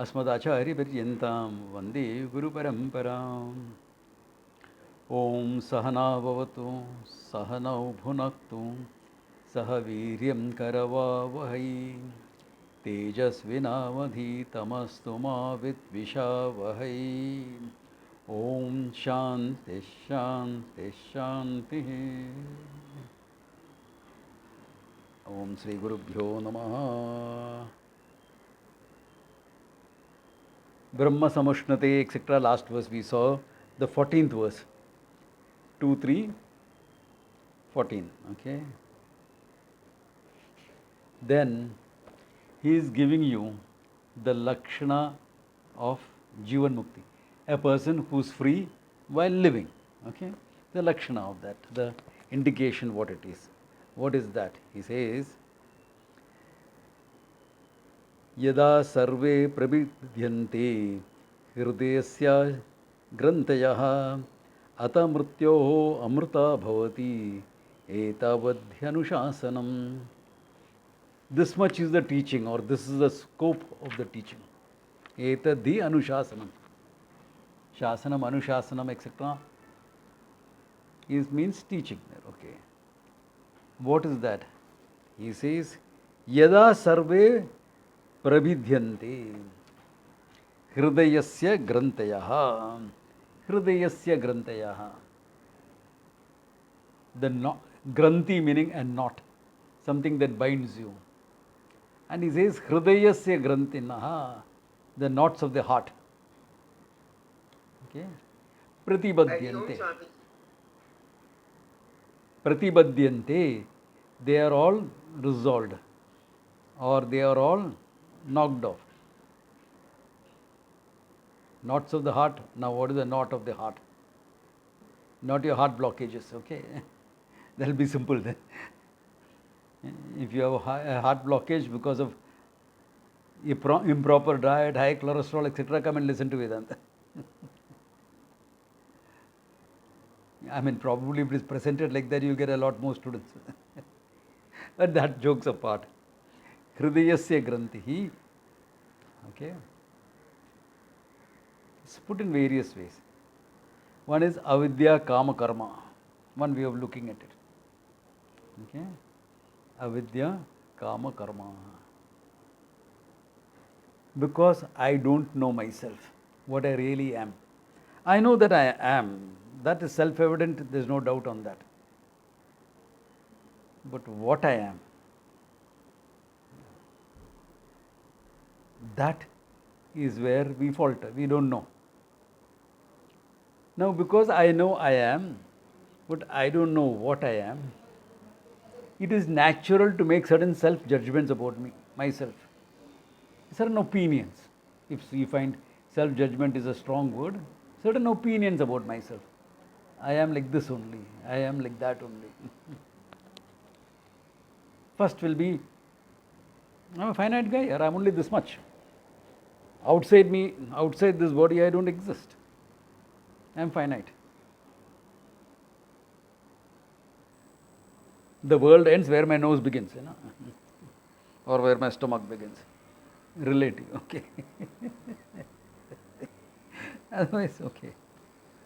अस्मदाचार्यपर्यन्तां वन्दे गुरुपरम्पराम्। ॐ सहना भवतु सहनौ भुनक्तु सह वीर्यं करवावहै तेजस्विनावधीतमस्तु मा विद्विषावहै। ॐ शान्ति शान्ति शान्तिः। ॐ श्रीगुरुभ्यो नमः। Brahma Samushnate, etc. Last verse we saw, the 14th verse. 2, 3, 14. Okay. Then he is giving you the Lakshana of Jivan Mukti. A person who's free while living. Okay. The Lakshana of that, the indication what it is. What is that? He says, यदा सर्वे प्रविद्यन्ते हृदयस्य ग्रन्थयः अत मृत्योः अमृता भवति एतावध्यनुशासनम्. This much is the teaching, or this is the scope of the teaching. Etadhi anushasanam. Shasanam, anushasanam, etc. means teaching there. Okay. What is that? He says, yada sarve प्रभिध्यन्ते हृदयस्य ग्रन्थयः. हृदयस्य ग्रन्थयः. The granthi meaning a knot, something that binds you. And he says hridayasya granthinah, the knots of the heart. Okay. Pratibadhyante. Pratibadhyante, they are all resolved, or they are all knocked off. Knots of the heart. Now what is the knot of the heart? Not your heart blockages, okay? That will be simple then. If you have a heart blockage because of improper diet, high cholesterol, etc., come and listen to Vedanta. I mean, probably if it is presented like that, you will get a lot more students. But that jokes apart. Hridayasya grantihi. Okay. It's put in various ways. One is avidya kama karma. One way of looking at it. Okay. Avidya kama karma. Because I don't know myself, what I really am. I know that I am. That is self-evident, there is no doubt on that. But what I am, that is where we falter. We don't know. Now, because I know I am, but I don't know what I am, it is natural to make certain self-judgments about me, myself. Certain opinions. If you find self-judgment is a strong word, certain opinions about myself. I am like this only. I am like that only. First will be, I'm a finite guy, or I'm only this much. Outside me, outside this body, I don't exist. I am finite. The world ends where my nose begins, you know, or where my stomach begins. Relative, okay. Otherwise, okay.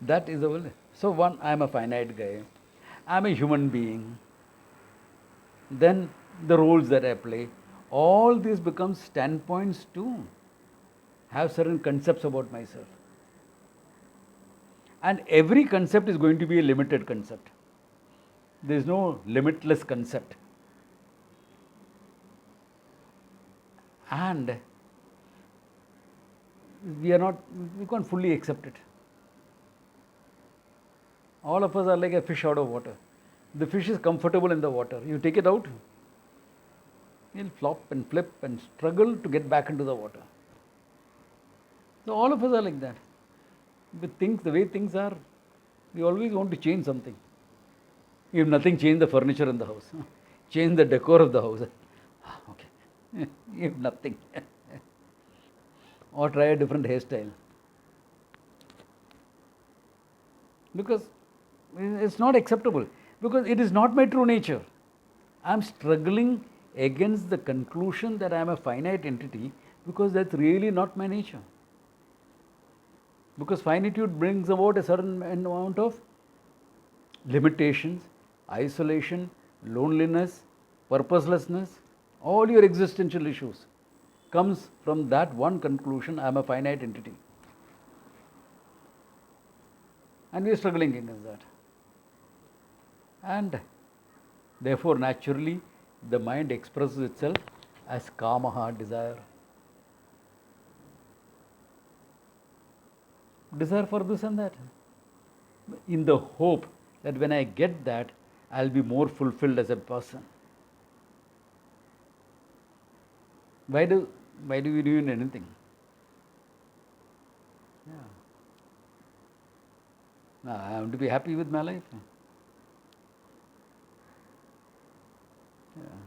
That is the world. So one, I am a finite guy. I am a human being. Then the roles that I play, all these become standpoints to have certain concepts about myself. And every concept is going to be a limited concept. There is no limitless concept. And we can't fully accept it. All of us are like a fish out of water. The fish is comfortable in the water. You take it out, he'll flop and flip and struggle to get back into the water. So all of us are like that. With things, the way things are, we always want to change something. If nothing, change the furniture in the house. Change the decor of the house. Okay. If nothing. Or try a different hairstyle. Because it's not acceptable. Because it is not my true nature. I am struggling against the conclusion that I am a finite entity Because that's really not my nature. Because finitude brings about a certain amount of limitations, isolation, loneliness, purposelessness, all your existential issues comes from that one conclusion: I am a finite entity. And we are struggling against that. And therefore, naturally, the mind expresses itself as kamaha, desire. Desire for this and that. In the hope that when I get that, I'll be more fulfilled as a person. Why do we do anything? Yeah. Now, I want to be happy with my life. Yeah.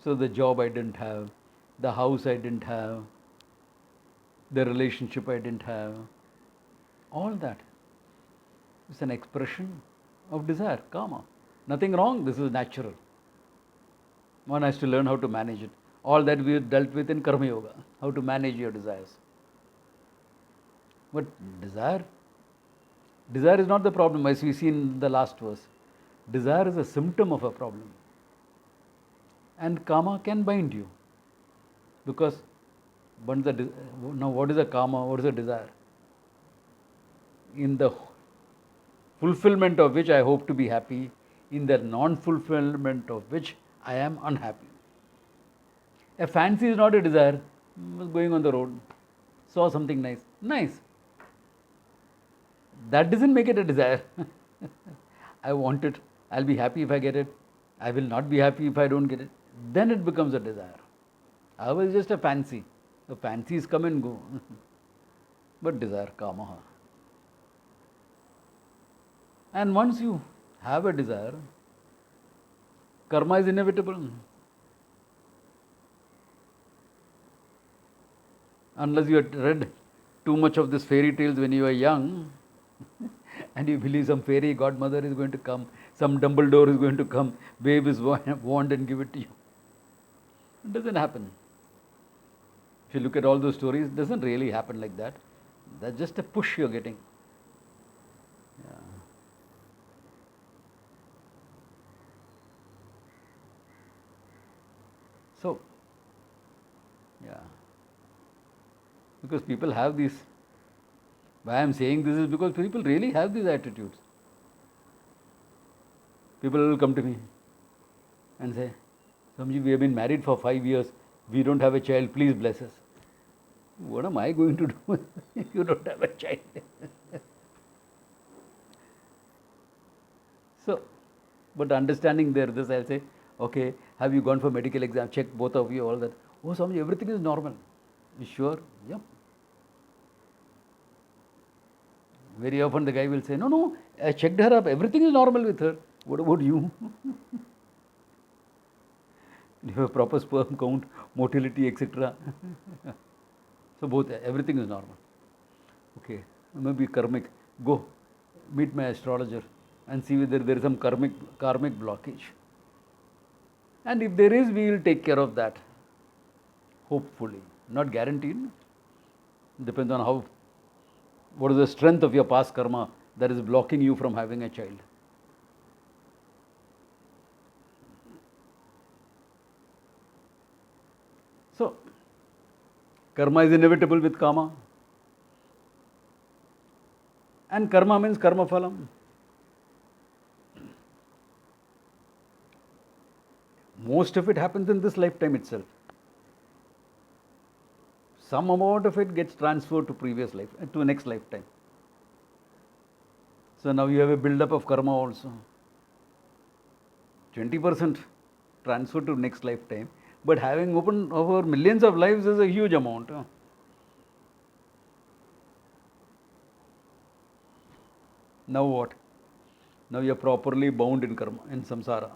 So the job I didn't have, the house I didn't have, the relationship I didn't have, all that is an expression of desire, kama. Nothing wrong, this is natural. One has to learn how to manage it. All that we dealt with in Karma Yoga, how to manage your desires. But desire is not the problem, as we see in the last verse. Desire is a symptom of a problem. And kama can bind you. Because now what is a kama, what is a desire? In the fulfillment of which I hope to be happy, in the non-fulfillment of which I am unhappy. A fancy is not a desire. I was going on the road, saw something nice. That doesn't make it a desire. I want it, I'll be happy if I get it, I will not be happy if I don't get it. Then it becomes a desire. I was just a fancy. The fancies come and go. But desire, kamaha. And once you have a desire, karma is inevitable. Unless you had read too much of these fairy tales when you were young, and you believe some fairy godmother is going to come, some Dumbledore is going to come, wave his wand and give it to you. It doesn't happen. If you look at all those stories, it doesn't really happen like that. That's just a push you're getting. Yeah. So, yeah. Because people have these. Why I am saying this is because people really have these attitudes. People will come to me and say, Swamiji, we have been married for 5 years, we don't have a child, please bless us. What am I going to do if you don't have a child? So, but understanding this, I'll say, okay, have you gone for medical exam, check both of you, all that. Oh, Swamiji, everything is normal. You sure? Yep. Very often the guy will say, no, I checked her up, everything is normal with her. What about you? You have proper sperm count, motility, etc. So both, everything is normal. Okay, maybe karmic. Go meet my astrologer and see whether there is some karmic blockage. And if there is, we will take care of that. Hopefully. Not guaranteed. Depends on what is the strength of your past karma that is blocking you from having a child. So, karma is inevitable with kama. And karma means karma phalam. Most of it happens in this lifetime itself. Some amount of it gets transferred to previous life, to next lifetime. So now you have a build-up of karma also. 20% transferred to next lifetime, but having opened over millions of lives is a huge amount. Now what? Now you are properly bound in karma, in samsara.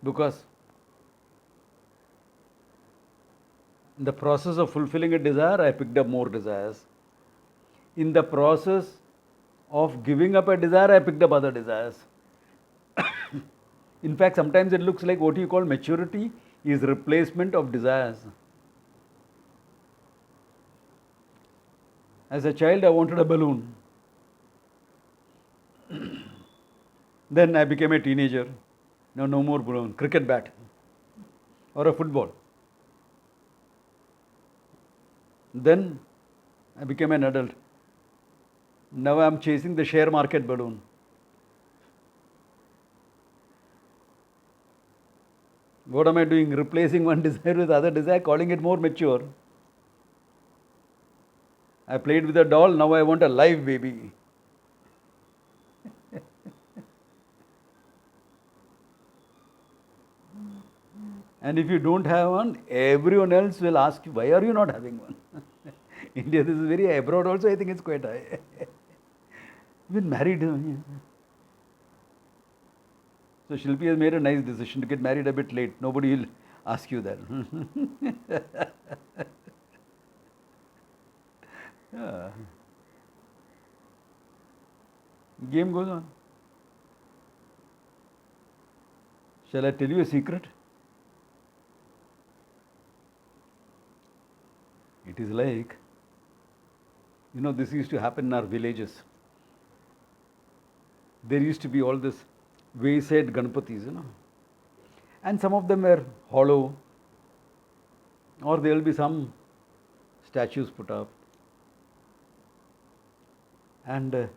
Because in the process of fulfilling a desire, I picked up more desires. In the process of giving up a desire, I picked up other desires. In fact, sometimes it looks like what you call maturity is replacement of desires. As a child, I wanted a balloon. Then I became a teenager. Now, no more balloon. Cricket bat or a football. Then I became an adult. Now I am chasing the share market balloon. What am I doing? Replacing one desire with other desire, calling it more mature. I played with a doll, now I want a live baby. And if you don't have one, everyone else will ask you, why are you not having one? India, this is very abroad also, I think it's quite high. Been married. So Shilpi has made a nice decision to get married a bit late. Nobody will ask you that. Yeah. Game goes on. Shall I tell you a secret? It is like, this used to happen in our villages. There used to be all this wayside Ganapatis, and some of them were hollow, or there will be some statues put up, and there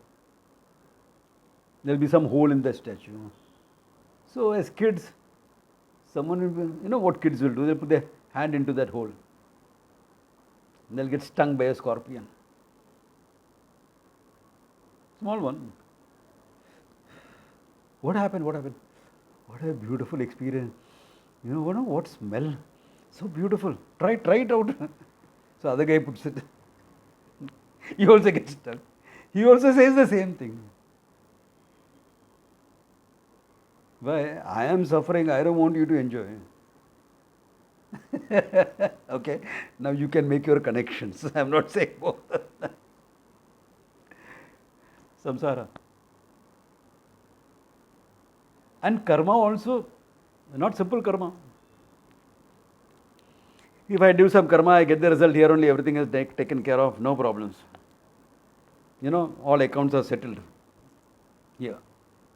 will be some hole in the statue. So as kids, someone will, what kids will do? They'll put their hand into that hole. They'll get stung by a scorpion. Small one. What happened? What happened? What a beautiful experience. What smell? So beautiful. Try it out. So other guy puts it. He also gets stung. He also says the same thing. Why? I am suffering. I don't want you to enjoy. Okay. Now you can make your connections. I am not saying both. Samsara. And karma also, not simple karma. If I do some karma, I get the result here only, everything is taken care of, no problems. All accounts are settled. Yeah.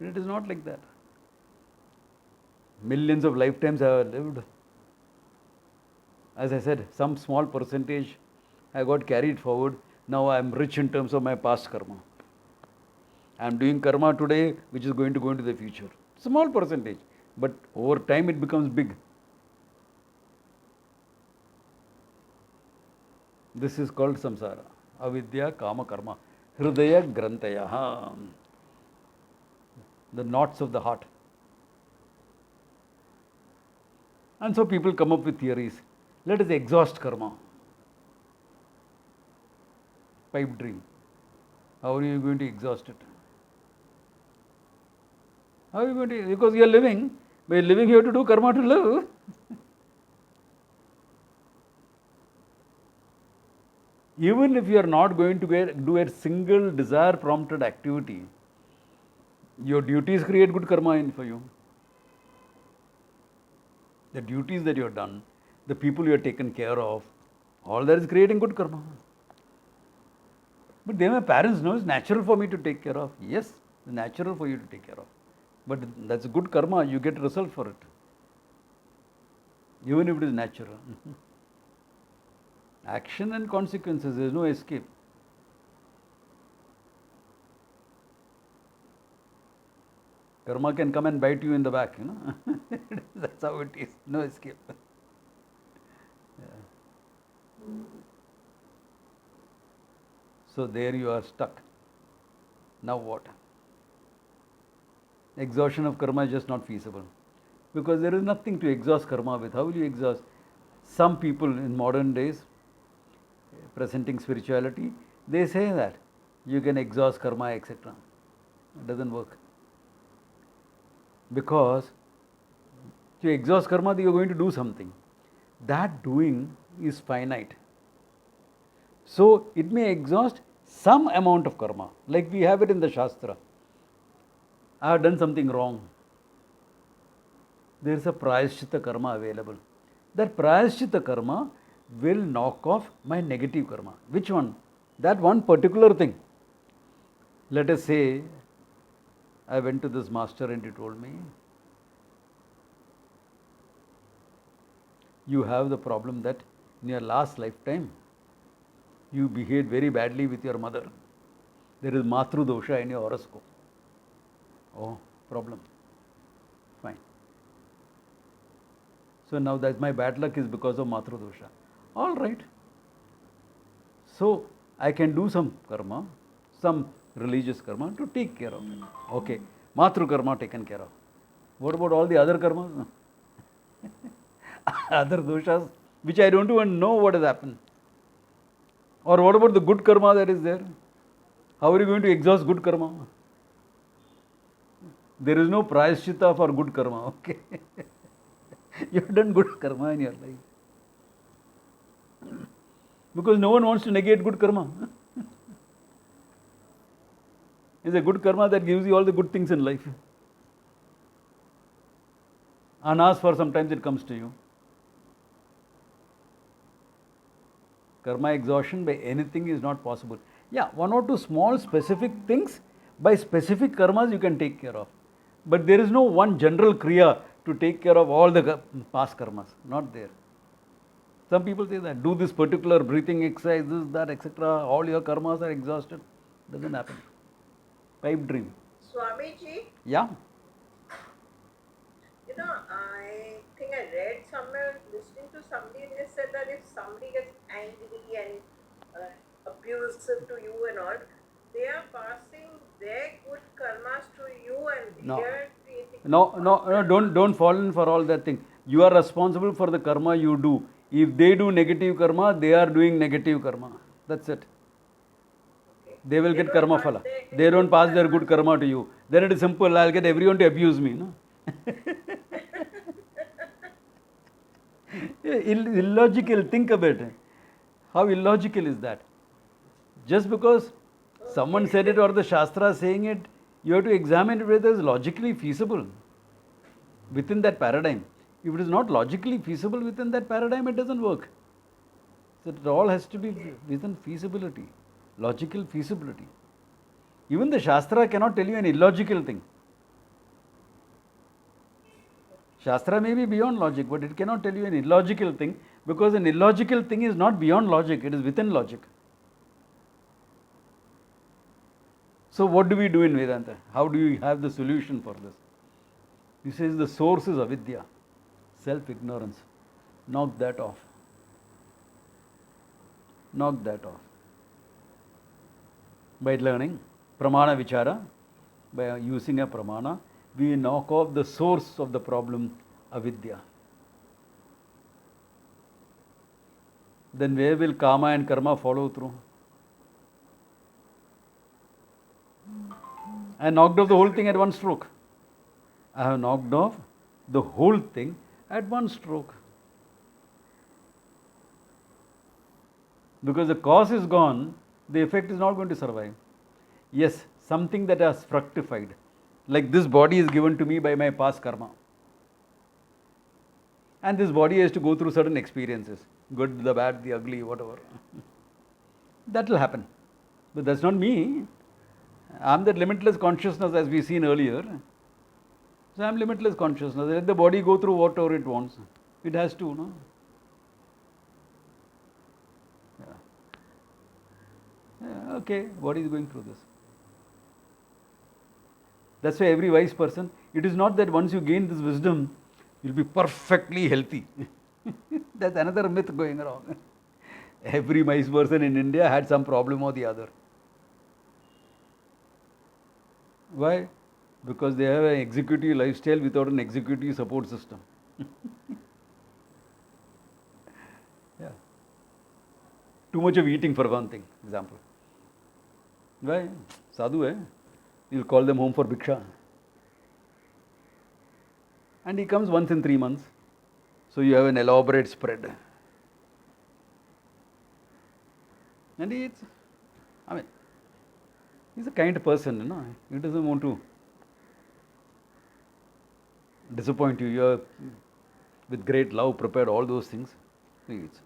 But it is not like that. Millions of lifetimes I have lived. As I said, some small percentage I got carried forward. Now I am rich in terms of my past karma. I am doing karma today, which is going to go into the future. Small percentage, but over time it becomes big. This is called samsara. Avidya kama karma. Hridaya grantaya. The knots of the heart. And so people come up with theories. Let us exhaust karma. Pipe dream. How are you going to exhaust it? How are you going to? Because you are living. By living, you have to do karma to live. Even if you are not going to do a single desire prompted activity, your duties create good karma for you. The duties that you have done, the people you have taken care of, all that is creating good karma. But they my parents know it's natural for me to take care of. Yes, it's natural for you to take care of. But that's good karma, you get result for it. Even if it is natural. Action and consequences, there is no escape. Karma can come and bite you in the back, That's how it is, no escape. Yeah. So there you are stuck. Now what? Exhaustion of karma is just not feasible. Because there is nothing to exhaust karma with. How will you exhaust? Some people in modern days, presenting spirituality, they say that you can exhaust karma, etc. It doesn't work. Because to exhaust karma, you are going to do something. That doing is finite. So it may exhaust some amount of karma, like we have it in the Shastra. I have done something wrong. there is a prayaschitta karma available. That prayaschitta karma will knock off my negative karma. Which one? That one particular thing. Let us say I went to this master and he told me, you have the problem that in your last lifetime you behaved very badly with your mother. There is matru dosha in your horoscope. Oh, problem. Fine. So now that my bad luck is because of matru dosha. All right. So I can do some karma, some religious karma to take care of it. Okay. Matru karma taken care of. What about all the other karmas? Other doshas, which I don't even know what has happened. Or what about the good karma that is there? How are you going to exhaust good karma? There is no prayaschitta for good karma. Okay. You have done good karma in your life. Because no one wants to negate good karma. It's a good karma that gives you all the good things in life. Unasked for, sometimes it comes to you. Karma exhaustion by anything is not possible. Yeah, one or two small specific things by specific karmas you can take care of. But there is no one general kriya to take care of all the past karmas. Not there. Some people say that, do this particular breathing exercise, this, that, etc. All your karmas are exhausted. Doesn't happen. Pipe dream. Swamiji, Yeah. I think I read somewhere, listening to somebody, they said that if somebody gets angry and abusive to you and all, they are passing their good karmas to you and No. they are creating. No, don't fall in for all that thing. You are responsible for the karma you do. If they do negative karma, they are doing negative karma. That's it. Okay. They will get don't karma pass phala. their They don't good pass their karma. good karma to you. Then it is simple. I'll get everyone to abuse me. No? Illogical. Think about it. How illogical is that? Just because someone said it or the Shastra saying it, you have to examine whether it is logically feasible within that paradigm. If it is not logically feasible within that paradigm, it doesn't work. So it all has to be within feasibility, logical feasibility. Even the Shastra cannot tell you an illogical thing. Shastra may be beyond logic, but it cannot tell you an illogical thing, because an illogical thing is not beyond logic, it is within logic. So what do we do in Vedanta? How do we have the solution for this? This is the source is avidya, self-ignorance. Knock that off. Knock that off. By learning pramana vichara, by using a pramana, we knock off the source of the problem, avidya. Then where will karma and karma follow through? I knocked off the whole thing at one stroke. I have knocked off the whole thing at one stroke. Because the cause is gone, the effect is not going to survive. Yes, something that has fructified, like this body is given to me by my past karma. And this body has to go through certain experiences, good, the bad, the ugly, whatever. That will happen. But that's not me. I am that limitless consciousness as we seen earlier. So I am limitless consciousness. Let the body go through whatever it wants. It has to, no? Yeah, okay, body is going through this. That's why every wise person, it is not that once you gain this wisdom, you'll be perfectly healthy. That's another myth going around. Every wise person in India had some problem or the other. Why? Because they have an executive lifestyle without an executive support system. Yeah. Too much of eating for one thing, example. Why? Sadhu, eh? You'll call them home for bhiksha. And he comes once in 3 months. So you have an elaborate spread. And he eats. I mean, he's a kind person, you know. He doesn't want to. disappoint you. You are with great love prepared all those things. Please.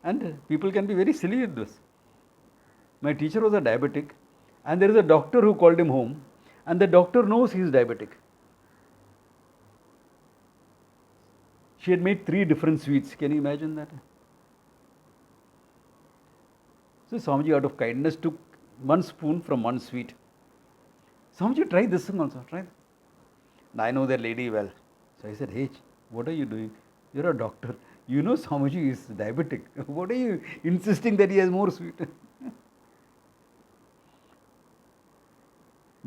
And people can be very silly with this. My teacher was a diabetic, and there is a doctor who called him home, and the doctor knows he is diabetic. She had made 3 different sweets. Can you imagine that? So Swamiji, out of kindness, took 1 spoon from 1 sweet. Swamiji, try this thing also. Try. And I know that lady well. So I said, hey, what are you doing? You're a doctor. You know Swamiji is diabetic. What are you insisting that he has more sweet?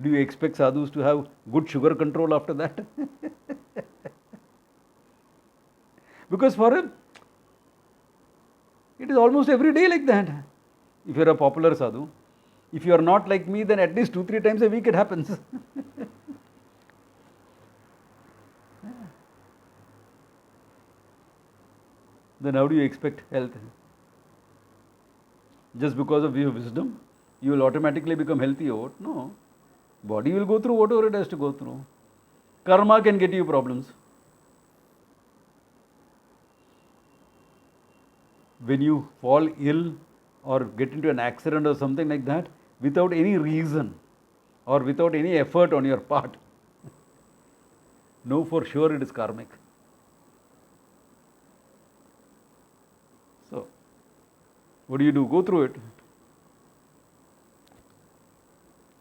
Do you expect sadhus to have good sugar control after that? Because for him, it is almost every day like that. If you are a popular sadhu, if you are not like me, then at least 2-3 times a week it happens. Then how do you expect health? Just because of your wisdom, you will automatically become healthy or what? No. Body will go through whatever it has to go through. Karma can get you problems. When you fall ill or get into an accident or something like that, without any reason or without any effort on your part, know for sure it is karmic. So, what do? Go through it.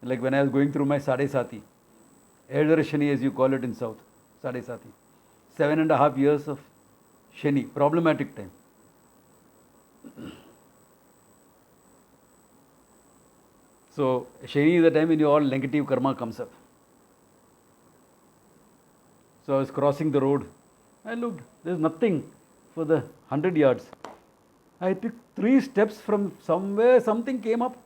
Like when I was going through my Sade Sati, elder Shani as you call it in South, Sade Sati. 7.5 years of Shani, problematic time. So, Shani is the time when all negative karma comes up. So, I was crossing the road. I looked, there's nothing for the 100 yards. I took 3 steps from somewhere, something came up.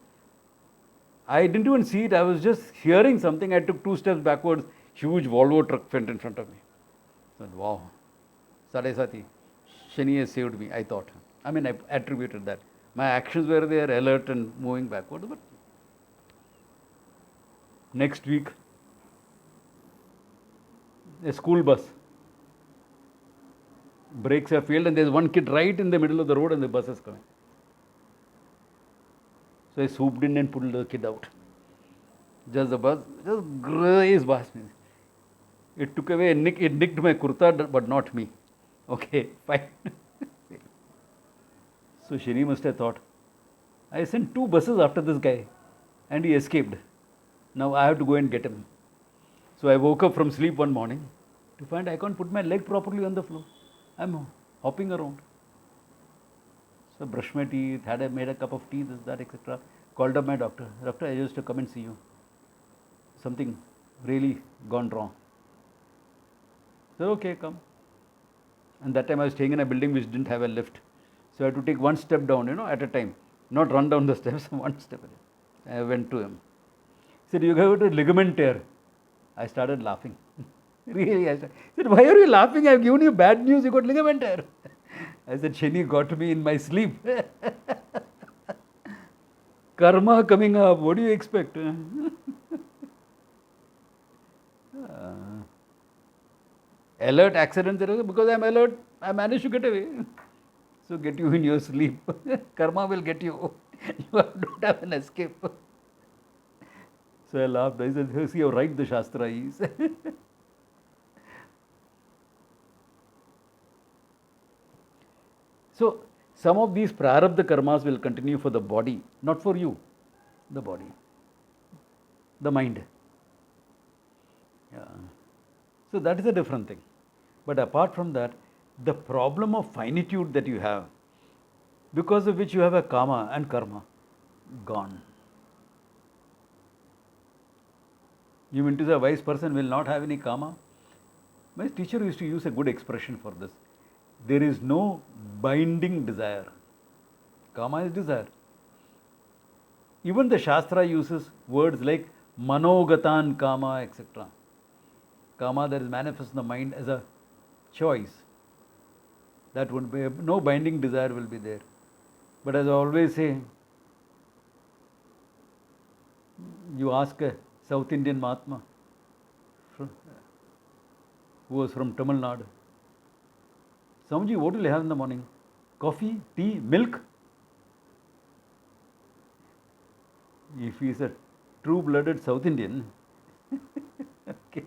I didn't even see it, I was just hearing something. I took 2 steps backwards, huge Volvo truck went in front of me. I said, wow, Sade Sati, Shani has saved me, I thought. I mean, I attributed that. My actions were there, alert and moving backward. But next week, a school bus. Brakes have failed and there's one kid right in the middle of the road and the bus is coming. So I swooped in and pulled the kid out. Just the bus, just grazed past me. It took away, it nicked my kurta, but not me. Okay, fine. So Shani must have thought, I sent 2 buses after this guy and he escaped. Now I have to go and get him. So I woke up from sleep one morning to find I can't put my leg properly on the floor. I'm hopping around. So brushed my teeth, made a cup of tea, this, that, etc. Called up my doctor. Doctor, I used to come and see you. Something really gone wrong. So okay, come. And that time I was staying in a building which didn't have a lift. So I had to take 1 step down, at a time. Not run down the steps, 1 step. I went to him. He said, you got a ligament tear. I started laughing. Really, I said, why are you laughing? I have given you bad news, you got ligament tear. I said, Shani got me in my sleep. Karma coming up, what do you expect? Alert accident, because I am alert, I managed to get away. So get you in your sleep. Karma will get you. You don't have an escape. So I laughed. I said, see how right the Shastra is. So some of these prarabdha karmas will continue for the body, not for you, the body, the mind. Yeah. So that is a different thing. But apart from that, the problem of finitude that you have, because of which you have a kama and karma, gone. You mean to say a wise person will not have any kama? My teacher used to use a good expression for this. There is no binding desire. Kama is desire. Even the Shastra uses words like manogatan kama, etc. Kama that is manifest in the mind as a choice. That would be, no binding desire will be there. But as I always say, you ask a South Indian Mahatma, who was from Tamil Nadu. Swamiji, what will you have in the morning? Coffee, tea, milk? If he is a true-blooded South Indian, okay.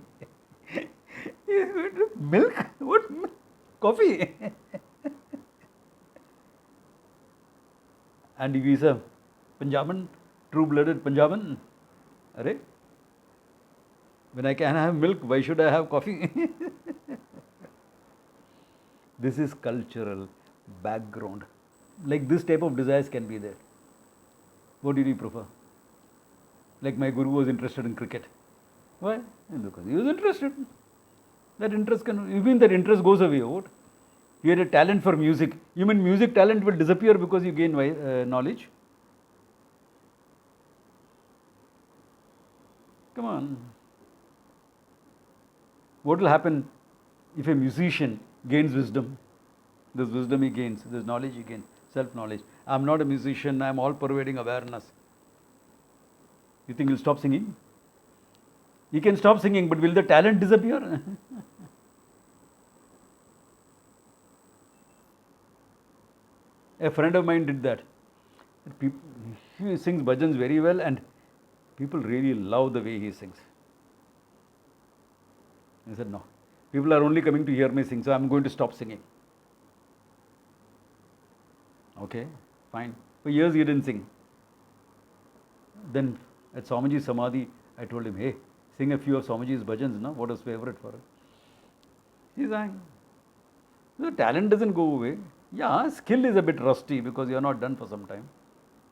Milk? What? Coffee? And if he is a Punjaban, true-blooded Punjaban, arre, when I can have milk, why should I have coffee? This is cultural background. Like this type of desires can be there. What did you prefer? Like my guru was interested in cricket. Why? Because he was interested. That interest can, you mean that interest goes away, what? You had a talent for music. You mean music talent will disappear because you gain knowledge? Come on. What will happen if a musician gains wisdom? This wisdom he gains, this knowledge he gains, self-knowledge. I am not a musician, I am all-pervading awareness. You think he'll stop singing? He can stop singing, but will the talent disappear? A friend of mine did that. He sings bhajans very well and people really love the way he sings. He said, no, people are only coming to hear me sing, so I am going to stop singing. Okay, fine. For years he didn't sing. Then at Swamiji's Samadhi, I told him, hey, sing a few of Swamiji's bhajans, no? What was favorite for him? He sang. The talent doesn't go away. Yeah, skill is a bit rusty because you are not done for some time.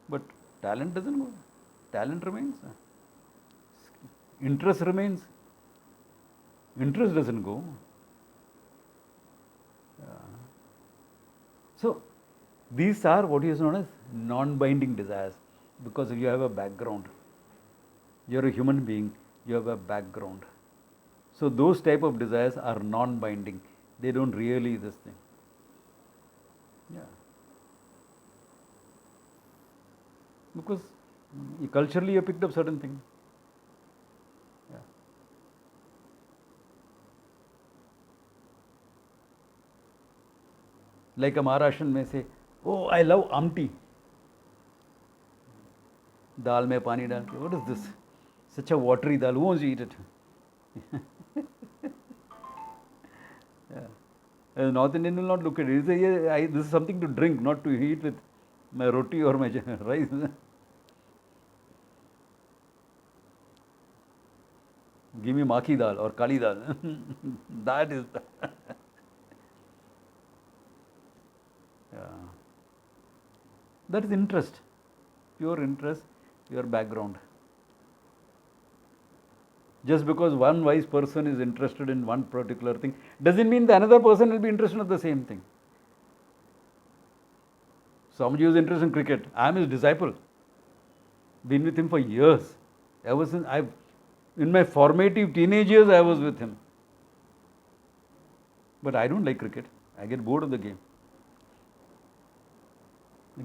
But talent doesn't go. Talent remains. Interest remains. Interest doesn't go. So, these are what is known as non-binding desires because you have a background. You are a human being, you have a background. So, those type of desires are non-binding. They don't really this thing. Yeah. Because culturally you picked up certain things. Yeah. Like a Maharashtrian may say, oh, I love amti. Dal mein pani dal ke. What is this? Such a watery dal. Who wants to eat it? Yeah. A North Indian will not look at it. He will say, yeah, this is something to drink, not to eat with my roti or my rice. Give me maki dal or kali dal. That is. Yeah. That is interest. Pure interest, your background. Just because one wise person is interested in one particular thing, doesn't mean the another person will be interested in the same thing. Swamiji was interested in cricket. I am his disciple. Been with him for years. Ever since in my formative teenage years, I was with him. But I don't like cricket. I get bored of the game.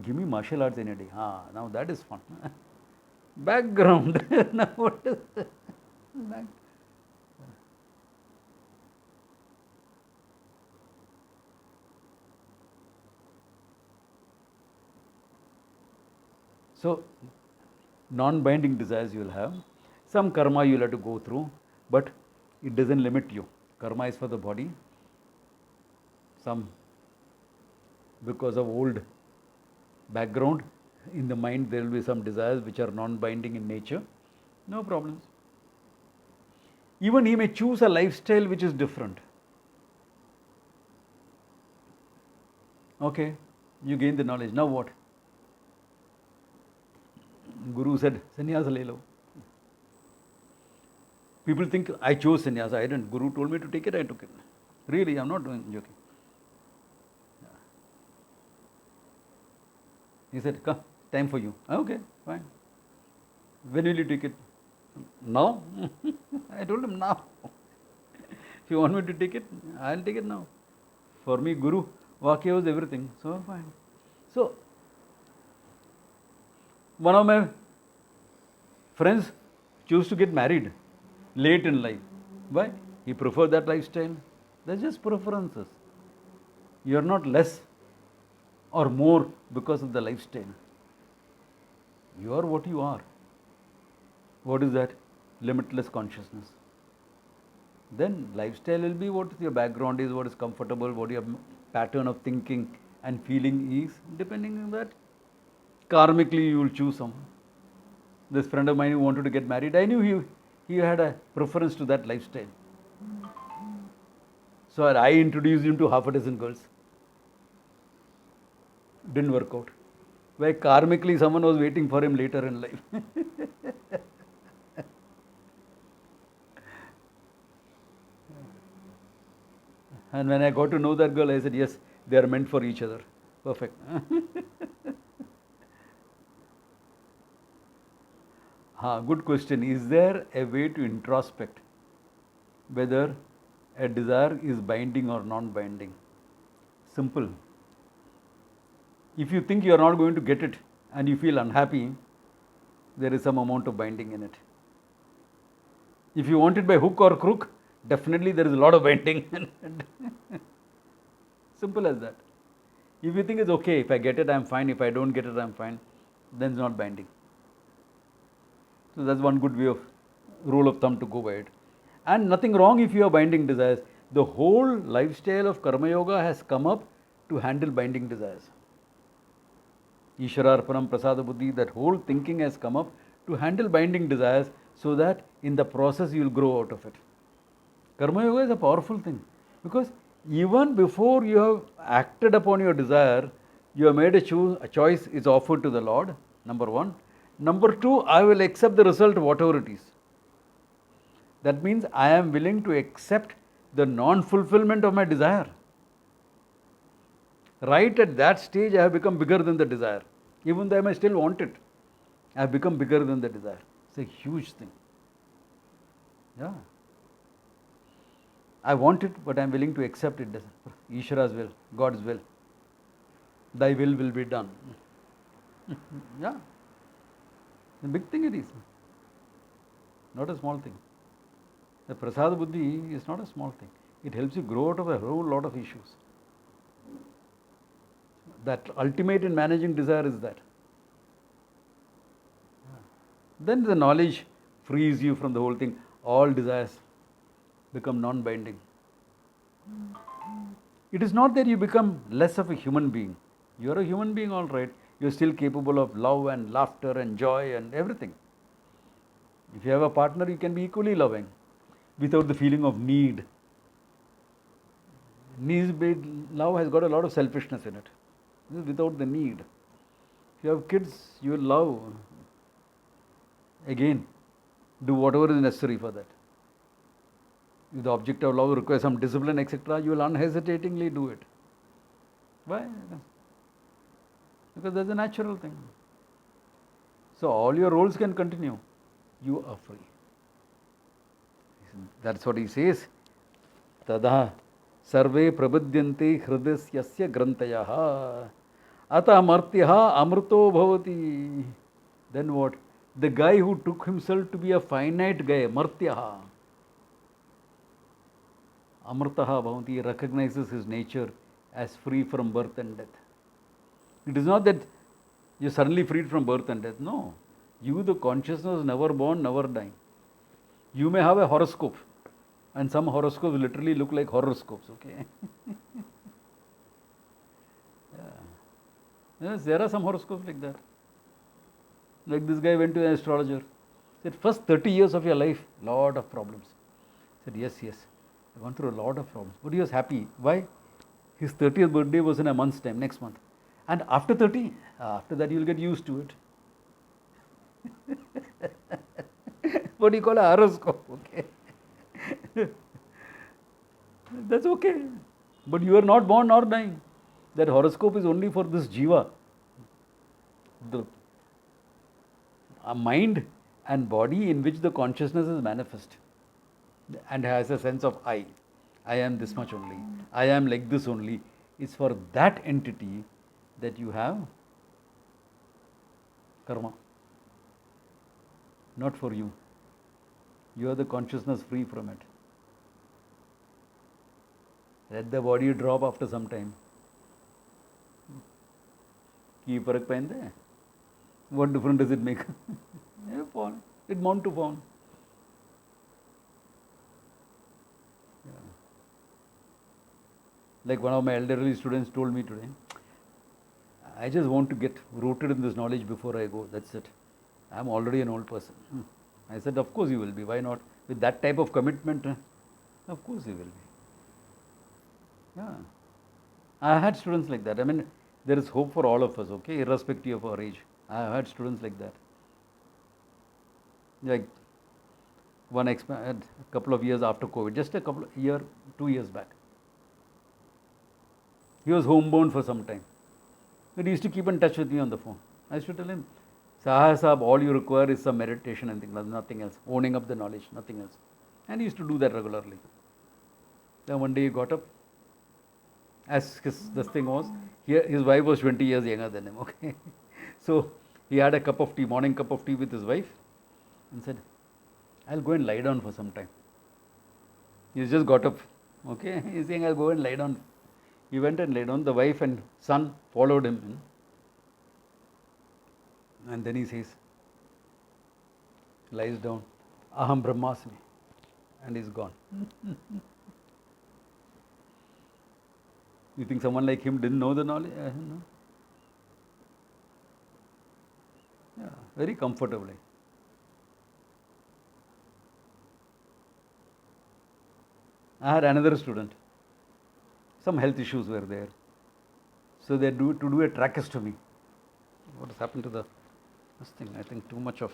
Give me martial arts any day. Now that is fun. Background. Now what is back? So, non-binding desires you will have. Some karma you will have to go through, but it doesn't limit you. Karma is for the body. Some, because of old background, in the mind there will be some desires which are non-binding in nature. No problems. Even he may choose a lifestyle which is different. Okay, you gain the knowledge. Now what? Guru said, sannyasa le lo. People think I chose sannyasa. I didn't. Guru told me to take it, I took it. Really, I'm not joking. He said, come, time for you. Okay, fine. When will you take it? Now? I told him now. If you want me to take it, I'll take it now. For me, Guru, Vakya was everything. So, fine. So, one of my friends chose to get married late in life. Why? He preferred that lifestyle. They're just preferences. You're not less or more because of the lifestyle. You are what you are. What is that? Limitless consciousness. Then lifestyle will be what your background is, what is comfortable, what your pattern of thinking and feeling is. Depending on that, karmically you will choose someone. This friend of mine who wanted to get married, I knew he had a preference to that lifestyle. So I introduced him to half a dozen girls. Didn't work out. Where karmically someone was waiting for him later in life. And when I got to know that girl, I said, yes, they are meant for each other. Perfect. Good question. Is there a way to introspect whether a desire is binding or non-binding? Simple. If you think you are not going to get it and you feel unhappy, there is some amount of binding in it. If you want it by hook or crook, definitely there is a lot of binding in it. Simple as that. If you think it's okay, if I get it, I'm fine. If I don't get it, I'm fine. Then it's not binding. So that's one good way of rule of thumb to go by it. And nothing wrong if you have binding desires. The whole lifestyle of Karma Yoga has come up to handle binding desires. Ishwararpanam Prasada Buddhi, that whole thinking has come up to handle binding desires so that in the process you will grow out of it. Karma Yoga is a powerful thing because even before you have acted upon your desire, you have made a choice is offered to the Lord, number one. Number two, I will accept the result whatever it is. That means I am willing to accept the non-fulfillment of my desire. Right at that stage, I have become bigger than the desire. Even though I may still want it, I have become bigger than the desire. It's a huge thing. Yeah. I want it, but I am willing to accept it. Ishvara's will, God's will. Thy will be done. Yeah. The big thing it is. Not a small thing. The Prasada Buddhi is not a small thing. It helps you grow out of a whole lot of issues. That ultimate in managing desire is that. Then the knowledge frees you from the whole thing. All desires become non-binding. It is not that you become less of a human being. You are a human being, all right. You are still capable of love and laughter and joy and everything. If you have a partner, you can be equally loving without the feeling of need. Needs-based love has got a lot of selfishness in it. Without the need. If you have kids, you will love. Again, do whatever is necessary for that. If the object of love requires some discipline, etc., you will unhesitatingly do it. Why? Because that's a natural thing. So all your roles can continue. You are free. That's what he says. Tada sarve prabudyante hridasyasya grantayaha ata martyaha amrito bhavati. Then what? The guy who took himself to be a finite guy, martyaha, amrtaha bhavati, recognizes his nature as free from birth and death. It is not that you are suddenly freed from birth and death. No. You, the consciousness, never born, never dying. You may have a horoscope, and some horoscopes literally look like horoscopes, okay? Yes, there are some horoscopes like that. Like this guy went to an astrologer. Said, first 30 years of your life, lot of problems. Said, yes, I went through a lot of problems. But he was happy. Why? His 30th birthday was in a month's time, next month. And after 30, after that you will get used to it. What do you call a horoscope? Okay. That's okay. But you are not born nor dying. That horoscope is only for this jiva. A mind and body in which the consciousness is manifest and has a sense of I. I am this much only. I am like this only. It's for that entity that you have karma. Not for you. You are the consciousness free from it. Let the body drop after some time. की फर्क पहनते हैं? What difference does it make? Yeah, fall. It bound to fall. Yeah. Like one of my elderly students told me today, I just want to get rooted in this knowledge before I go. That's it. I'm already an old person. I said, of course you will be. Why not? With that type of commitment, of course you will be. Yeah. I had students like that. I mean, there is hope for all of us, okay, irrespective of our age. I have had students like that. Like a couple of years after COVID, just a couple of 2 years back. He was homebound for some time. But he used to keep in touch with me on the phone. I used to tell him, Sahib, all you require is some meditation and things, nothing else. Owning up the knowledge, nothing else. And he used to do that regularly. Then one day he got up. As this thing was, his wife was 20 years younger than him. Okay, so he had a cup of tea, morning cup of tea with his wife, and said, "I'll go and lie down for some time." He's just got up. Okay, he's saying, "I'll go and lie down." He went and lay down. The wife and son followed him, and then he says, lies down, "Aham Brahmasmi," and he's gone. You think someone like him didn't know the knowledge? No. Yeah, very comfortably. I had another student. Some health issues were there. So they to do a tracheostomy. What has happened to this thing? I think too much of.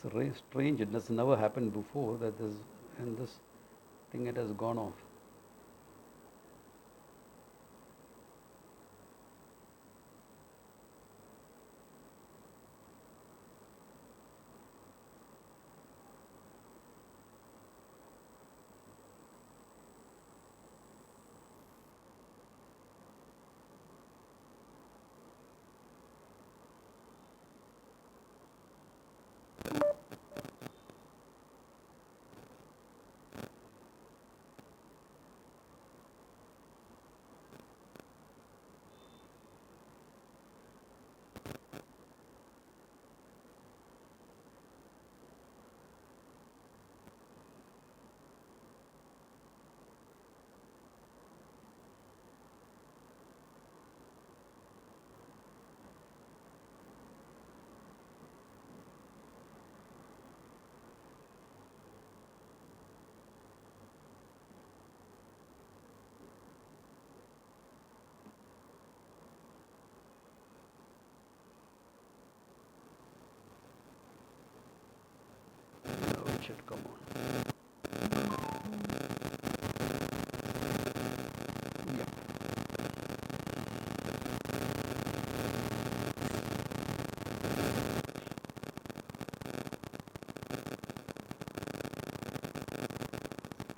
It's very strange. It has never happened before that this thing it has gone off. Now it should come on. Yeah.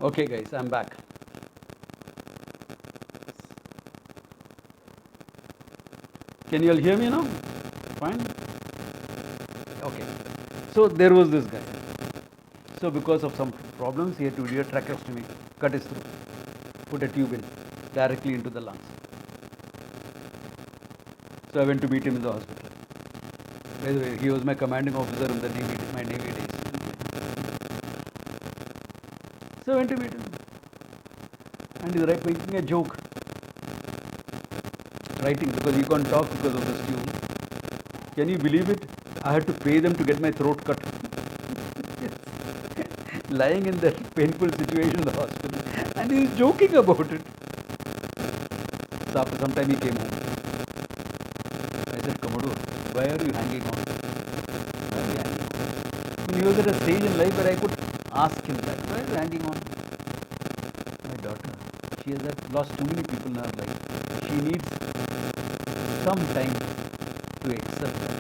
Okay, guys, I'm back. Can you all hear me now? Fine? Okay. So there was this guy. So because of some problems, he had to do a tracheostomy, cut his throat, put a tube in directly into the lungs. So I went to meet him in the hospital. By the way, he was my commanding officer in the Navy, my Navy days. So I went to meet him. And he's making a joke. Writing because he can't talk because of this tube. Can you believe it? I had to pay them to get my throat cut. Lying in that painful situation in the hospital. And he's joking about it. So after some time he came home. I said, Commodore, why are you hanging on? Why are you hanging on? I mean, he was at a stage in life where I could ask him that. Why are you hanging on? My daughter, she has lost too many people in her life. She needs some time to accept that.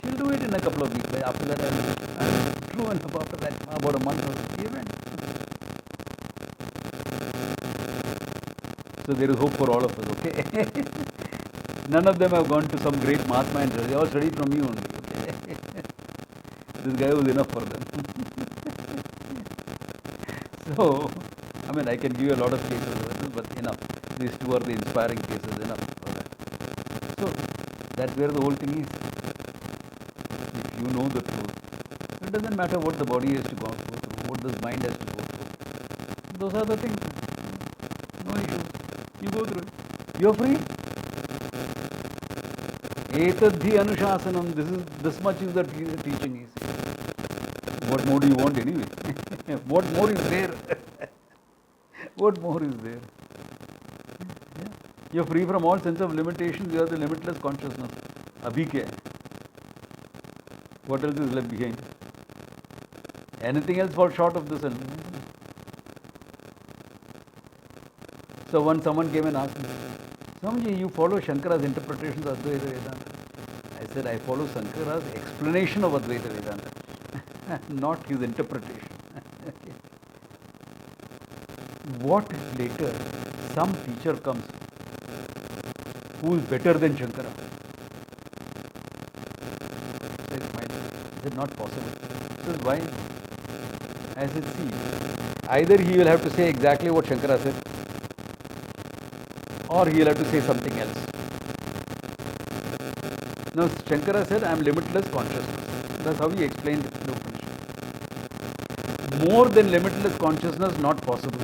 She'll do it in a couple of weeks. But after that, I'm true enough. After that, about a month or so, he went. So there is hope for all of us, okay? None of them have gone to some great Mahatma and they all studied from me only, okay? This guy was enough for them. So, I mean, I can give you a lot of cases, but enough. These two are the inspiring cases, enough for that. So, that's where the whole thing is. If you know the truth, it doesn't matter what the body has to go through, what the mind has to go through. Those are the things. No issues. You go through it. You're free. Etadhi Anushasanam. This much is the teaching is. What more do you want anyway? What more is there? What more is there? Yeah. You're free from all sense of limitations. You are the limitless consciousness. Abhi kya hai? What else is left behind? Anything else falls short of this. So when someone came and asked me, Swamiji, you follow Shankara's interpretations of Advaita Vedanta? I said, I follow Shankara's explanation of Advaita Vedanta, not his interpretation. What later some teacher comes who is better than Shankara? I smiled. I said, not possible. He said, why? I said, see, either he will have to say exactly what Shankara said, or he will have to say something else. Now, Shankara said, I am limitless consciousness. That's how he explained the Upanishad. More than limitless consciousness, not possible.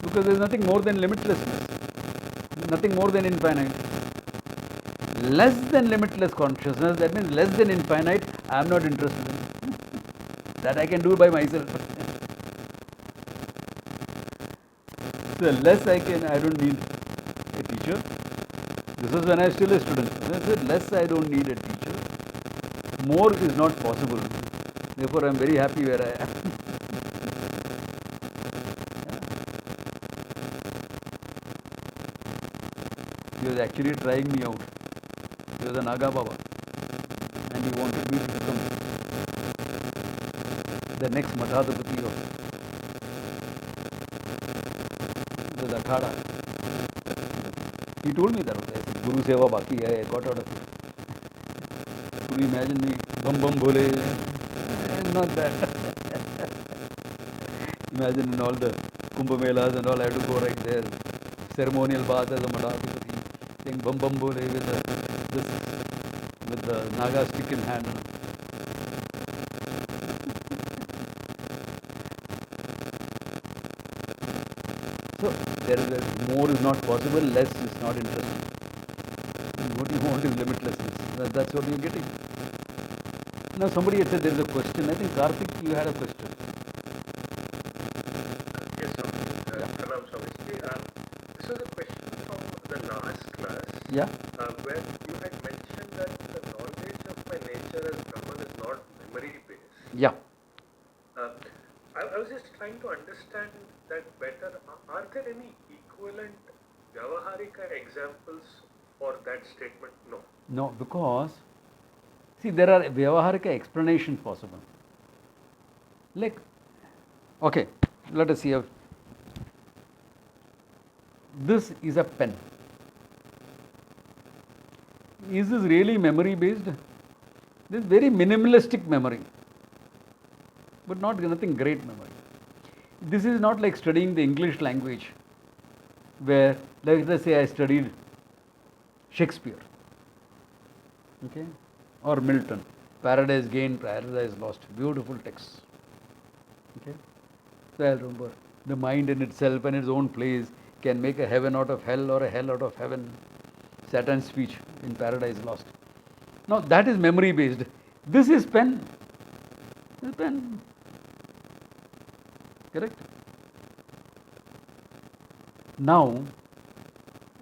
Because there is nothing more than limitlessness. Nothing more than infinite. Less than limitless consciousness, that means less than infinite, I am not interested in. That I can do by myself. So less I don't need a teacher. This is when I was still a student. I said, less I don't need a teacher. More is not possible. Therefore, I am very happy where I am. He was actually trying me out. He was a Naga Baba. And he wanted me to become the next Madhadapati of the Akhada. He told me that. I said, Guru Seva Baki hai, I got out of it. Could you imagine me? Bum bum bole. Not that. Imagine in all the Kumbh Melas and all, I had to go right there. Ceremonial bath as a Madhadapati. Saying bum bum bole with the Naga stick in hand. So, more is not possible, less is not interesting. And what you want is limitlessness. That's what you're getting. Now, somebody had said there is a question. I think Karthik, you had a question. Yes, sir. Pranam Swamiji. This was a question from the last class. Yeah. Where you had mentioned that the knowledge of my nature as Brahman is not memory based. Yeah. I was just trying to understand that better. Are there any equivalent Vyavaharika examples for that statement? No. No, because, see, there are Vyavaharika explanations possible. Like, okay, let us see. This is a pen. Is this really memory based? This is very minimalistic memory, but nothing great memory. This is not like studying the English language, where, let us say, I studied Shakespeare, okay, or Milton, Paradise Gained, Paradise Lost, beautiful texts, okay. So I remember the mind in itself and its own place can make a heaven out of hell or a hell out of heaven. Satan's speech in Paradise Lost. Now that is memory based. This is pen. This is pen. Correct? Now,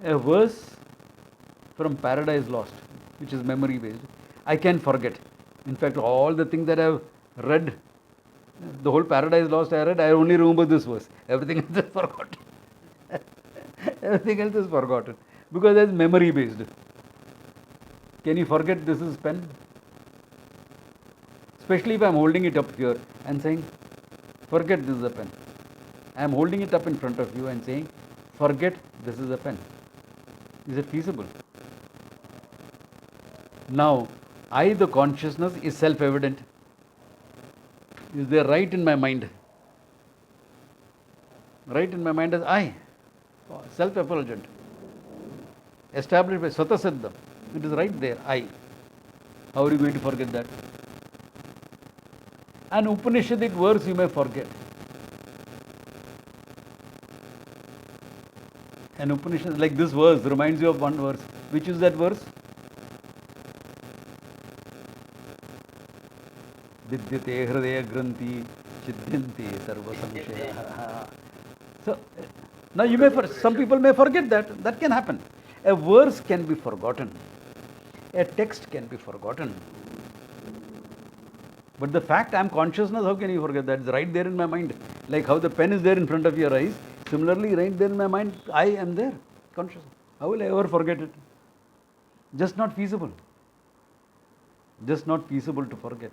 A verse from Paradise Lost, which is memory based, I can forget. In fact, all the things that I've read, the whole Paradise Lost I read, I only remember this verse. Everything else is forgotten. Everything else is forgotten because it's memory based. Can you forget this is pen? Especially if I'm holding it up here and saying, forget this is a pen. I'm holding it up in front of you and saying, forget this is a pen. Is it feasible? Now, I, the consciousness, is self-evident. Is there right in my mind? Right in my mind as I, self-effulgent, established by Swata Siddha. It is right there, I. How are you going to forget that? An Upanishadic verse you may forget. An Upanishad, like this verse, reminds you of one verse. Which is that verse? Vidyate hridaya granthi chidyante sarva samshaya. So, now you may, some people may forget that. That can happen. A verse can be forgotten. A text can be forgotten. But the fact I am consciousness, how can you forget that? It's right there in my mind. Like how the pen is there in front of your eyes. Similarly, right there in my mind, I am there, conscious. How will I ever forget it? Just not feasible. Just not feasible to forget.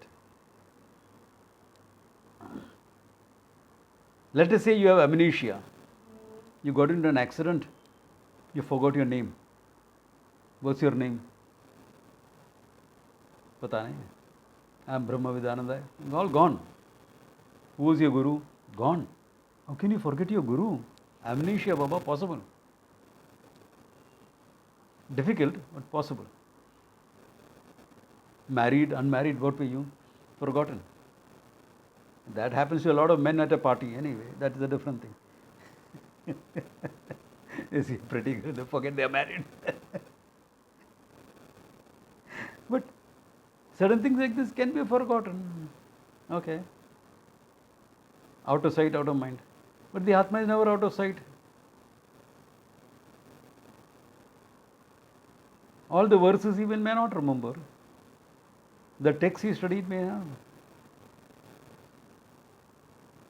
Let us say you have amnesia. You got into an accident. You forgot your name. What's your name? Pata nahi. I am Brahma Vidananda. All gone. Who was your guru? Gone. How can you forget your guru? Amnesia, Baba, possible. Difficult, but possible. Married, unmarried, what were you? Forgotten. That happens to a lot of men at a party anyway. That is a different thing. You see, pretty good. They forget they are married. But certain things like this can be forgotten. Okay. Out of sight, out of mind. But the Atma is never out of sight. All the verses he may not remember. The text he studied may have.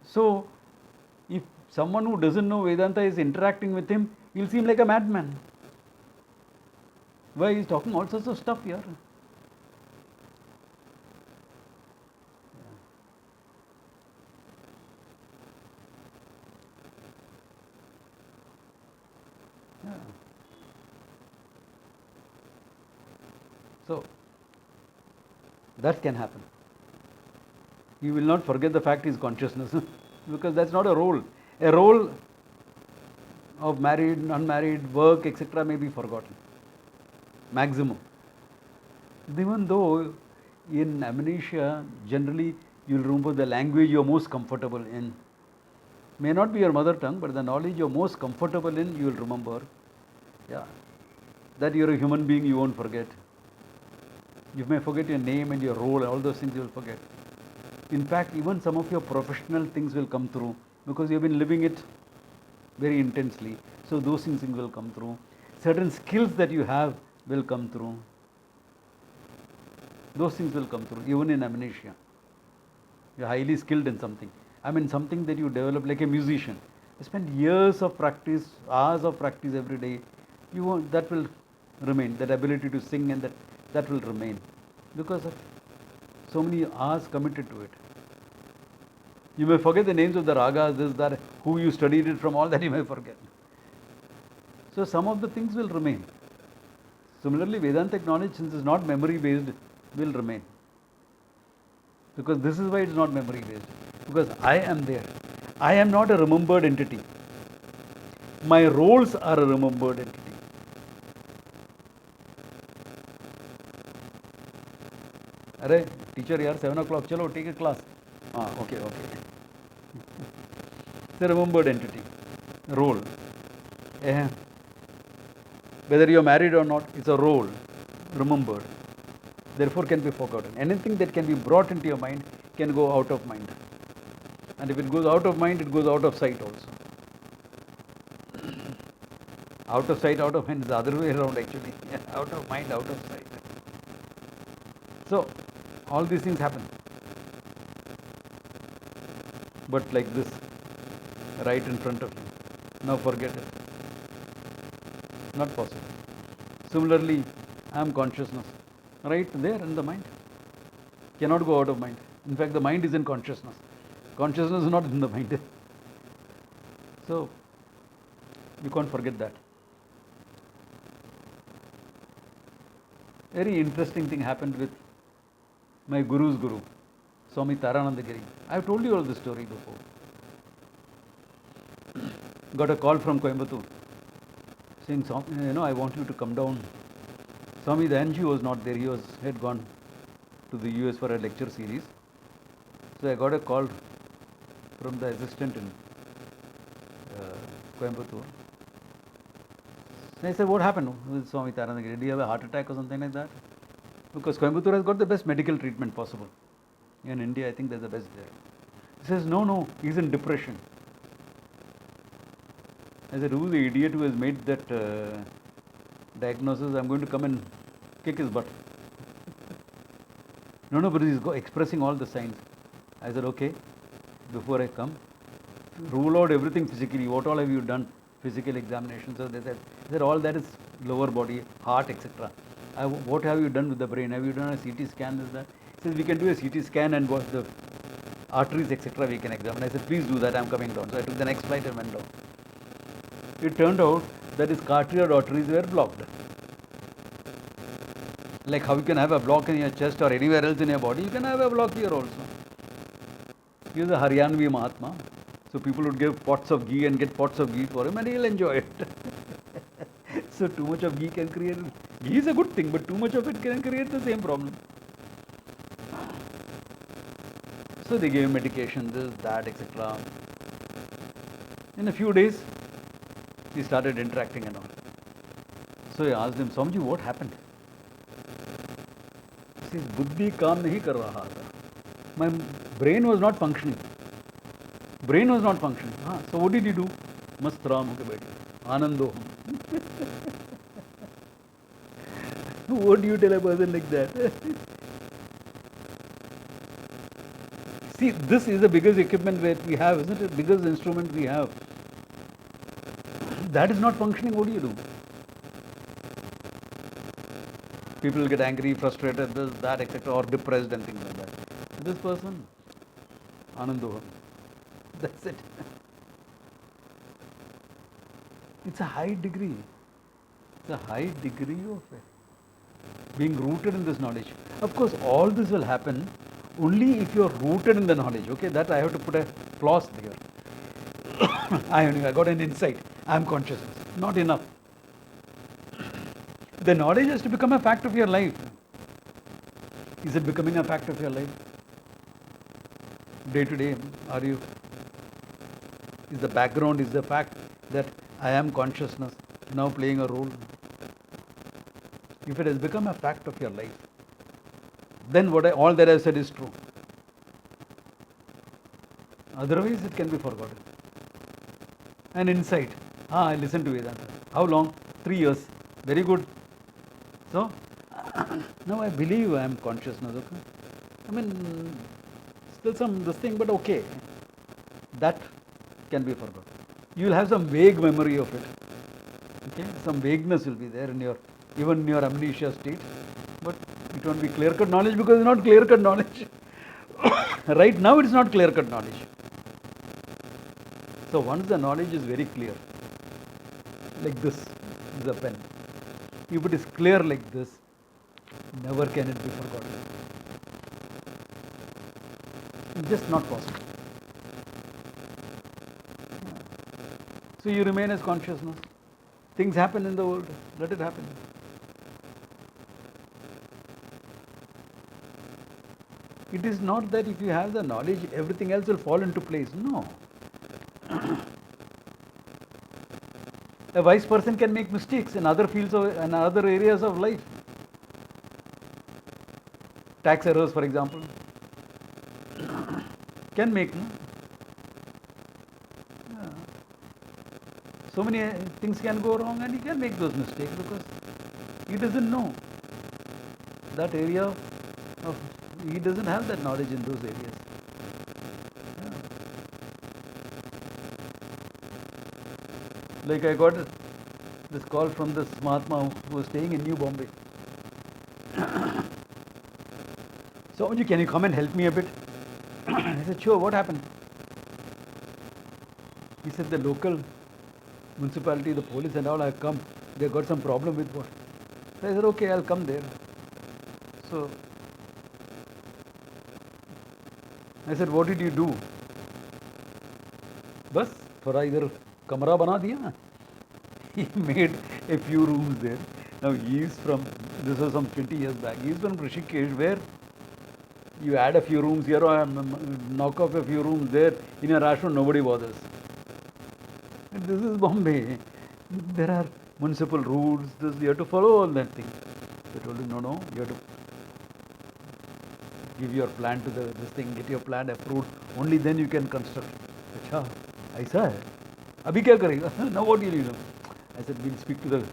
So, if someone who doesn't know Vedanta is interacting with him, he'll seem like a madman. Why? He's talking all sorts of stuff here. Yeah. So, that can happen. You will not forget the fact is consciousness because that's not a role. A role of married, unmarried, work, etc. may be forgotten. Maximum. Even though in amnesia, generally you will remember the language you are most comfortable in. May not be your mother tongue, but the knowledge you are most comfortable in, you will remember. Yeah. That you are a human being, you won't forget. You may forget your name and your role, all those things you will forget. In fact, even some of your professional things will come through because you have been living it very intensely. So those things will come through. Certain skills that you have will come through. Those things will come through, even in amnesia. You are highly skilled in something. I mean, something that you develop like a musician. You spend years of practice, hours of practice every day. You won't, that will remain. That ability to sing and that will remain because of so many hours committed to it. You may forget the names of the ragas, this, that, who you studied it from, all that you may forget. So some of the things will remain. Similarly, Vedantic knowledge, since it's not memory based, will remain. Because this is why it's not memory based. Because I am there. I am not a remembered entity. My roles are a remembered entity. Arey, teacher, yaar, 7 o'clock, chalo, take a class. Okay. It's a remembered entity, role. Whether you are married or not, it's a role, remembered. Therefore can be forgotten. Anything that can be brought into your mind can go out of mind. And if it goes out of mind, it goes out of sight also. Out of sight, out of mind is the other way around actually. Out of mind, out of sight. So, all these things happen. But like this, right in front of you. Now forget it. Not possible. Similarly, I am consciousness. Right there in the mind. Cannot go out of mind. In fact, the mind is in consciousness. Consciousness is not in the mind. So, you can't forget that. Very interesting thing happened with my guru's guru, Swami Taranandagiri. I have told you all this story before. Got a call from Coimbatore saying, I want you to come down. Swami Dayanji was not there. He had gone to the US for a lecture series. So I got a call from the assistant in Coimbatore. And I said, what happened with Swami Taranandagiri? Did he have a heart attack or something like that? Because Coimbatore has got the best medical treatment possible. In India, I think there's the best there. He says, no, he's in depression. I said, who's the idiot who has made that diagnosis? I'm going to come and kick his butt. No, but he's expressing all the signs. I said, okay, before I come, rule out everything physically. What all have you done? Physical examination. So they said all that is lower body, heart, etc. What have you done with the brain? Have you done a CT scan? Is that? He says, we can do a CT scan and what the arteries, etc. we can examine. I said, please do that, I'm coming down. So I took the next flight and went down. It turned out that his carotid arteries were blocked. Like how you can have a block in your chest or anywhere else in your body, you can have a block here also. He was a Haryanvi Mahatma. So people would give pots of ghee and get pots of ghee for him and he'll enjoy it. So too much of ghee can create, ghee is a good thing, but too much of it can create the same problem. So they gave him medication, this, that, etc. In a few days, he started interacting and all. So I asked him, Swamiji, what happened? He says, Buddhi kaam nahi kar raha tha. My brain was not functioning. Brain was not functioning. So what did he do? Mast raam hoke baithe. Anando. What do you tell a person like that? See, this is the biggest equipment that we have, isn't it? Biggest instrument we have. That is not functioning, what do you do? People get angry, frustrated, this, that, etc., or depressed and things like that. This person, Anandoham. That's it. It's a high degree. It's a high degree of being rooted in this knowledge. Of course, all this will happen only if you are rooted in the knowledge. Okay, that I have to put a clause there. I got an insight. I am consciousness. Not enough. The knowledge has to become a fact of your life. Is it becoming a fact of your life? Day to day, are you? Is the background, is the fact that I am consciousness now playing a role? If it has become a fact of your life, then all that I have said is true. Otherwise, it can be forgotten. An insight. I listened to Vedanta. How long? 3 years. Very good. So, now I believe I am consciousness. Okay? I mean, still this thing, but okay. That can be forgotten. You will have some vague memory of it. Okay? Some vagueness will be there even in your amnesia state. But it won't be clear-cut knowledge because it's not clear-cut knowledge. Right now it's not clear-cut knowledge. So once the knowledge is very clear, like this is a pen. If it is clear like this, never can it be forgotten. It's just not possible. So you remain as consciousness. Things happen in the world, let it happen. It is not that if you have the knowledge, everything else will fall into place. No. A wise person can make mistakes in other fields and other areas of life. Tax errors, for example, can make. No? Yeah. So many things can go wrong and he can make those mistakes because he doesn't know that area of, he doesn't have that knowledge in those areas. Yeah. Like I got this call from this Mahatma who was staying in New Bombay. So, can you come and help me a bit? I said, sure, what happened? He said, the local municipality, the police and all have come. They got some problem with what? So I said, okay, I'll come there. So I said, what did you do? बस थोड़ा इधर कमरा बना दिया. He made a few rooms there. Now he is from, this was some 20 years back. He is from Rishikesh, where you add a few rooms here or knock off a few rooms there. In a ashram, nobody bothers. And this is Bombay. There are municipal rules. You have to follow all that thing. They told him, no, you have to give your plan to this thing, get your plan approved. Only then you can construct. अच्छा, ऐसा है. अभी क्या करेगा? Now what will you do? I said, we'll speak to the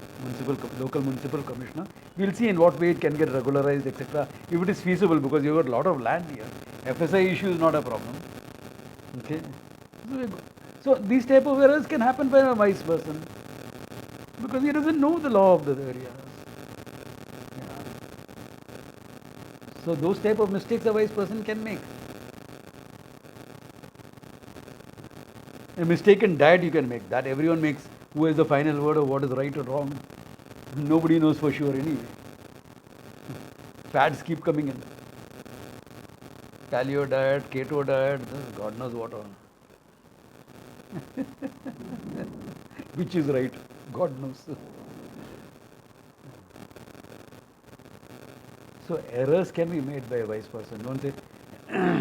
local municipal commissioner. We'll see in what way it can get regularized, etc. If it is feasible, because you've got a lot of land here. FSI issue is not a problem. Okay. So these type of errors can happen by a wise person, because he doesn't know the law of the area. Yeah. So those type of mistakes a wise person can make. A mistaken diet you can make. That everyone makes. Who has the final word of what is right or wrong? Nobody knows for sure anyway. Fads keep coming in. Paleo diet, keto diet, God knows what all. Which is right? God knows. So errors can be made by a wise person. Don't say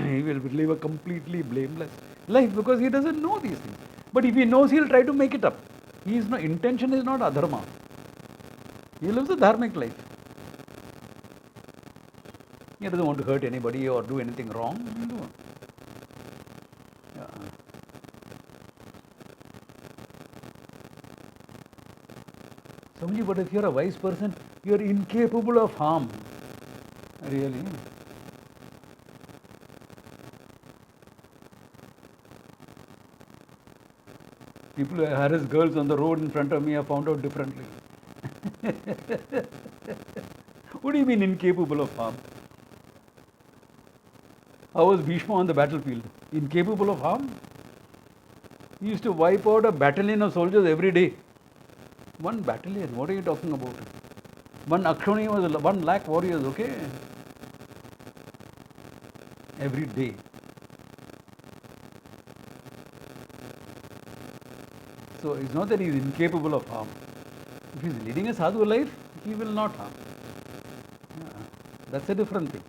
he will live a completely blameless life because he doesn't know these things. But if he knows, he'll try to make it up. His intention is not adharma. He lives a dharmic life. He doesn't want to hurt anybody or do anything wrong. Yeah. Somebody, but if you're a wise person, you're incapable of harm. Really. People who harass girls on the road in front of me have found out differently. What do you mean incapable of harm? How was Bhishma on the battlefield? Incapable of harm? He used to wipe out a battalion of soldiers every day. One battalion, what are you talking about? One Akshoni was 1 lakh warriors, okay? Every day. So it's not that he is incapable of harm. If he is leading a sadhu life, he will not harm. Yeah, that's a different thing.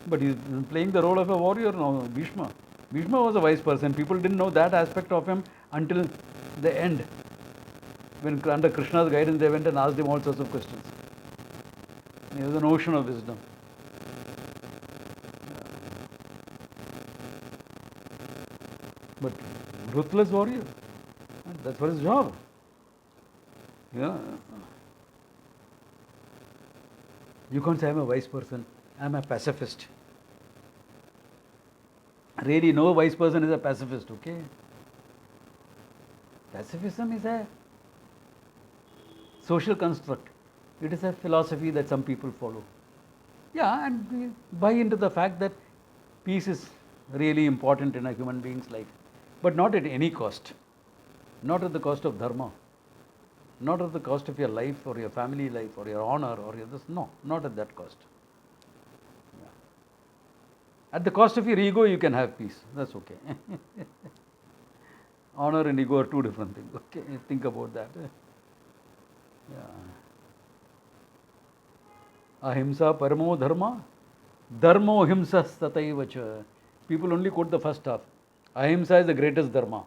But he is playing the role of a warrior now, Bhishma. Bhishma was a wise person. People didn't know that aspect of him until the end. When under Krishna's guidance, they went and asked him all sorts of questions. He has an ocean of wisdom. But ruthless warrior. That's for his job. Yeah. You can't say I'm a wise person. I'm a pacifist. Really, no wise person is a pacifist, okay? Pacifism is a social construct. It is a philosophy that some people follow. Yeah, and we buy into the fact that peace is really important in a human being's life, but not at any cost. Not at the cost of dharma. Not at the cost of your life or your family life or your honor or your this. No, not at that cost. Yeah. At the cost of your ego, you can have peace. That's okay. Honor and ego are two different things. Okay, think about that. Yeah. Ahimsa paramo dharma, dharmo himsa sataivacha. People only quote the first half. Ahimsa is the greatest dharma.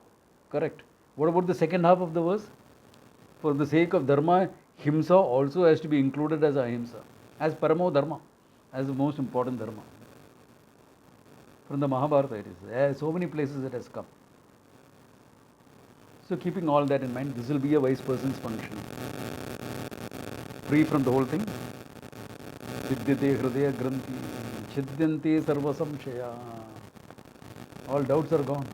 Correct. What about the second half of the verse? For the sake of dharma, himsa also has to be included as ahimsa, as paramo dharma, as the most important dharma. From the Mahabharata it is. So many places it has come. So keeping all that in mind, this will be a wise person's function. Free from the whole thing. Vidyate hridaya granthi, chidyante sarva samshaya. All doubts are gone.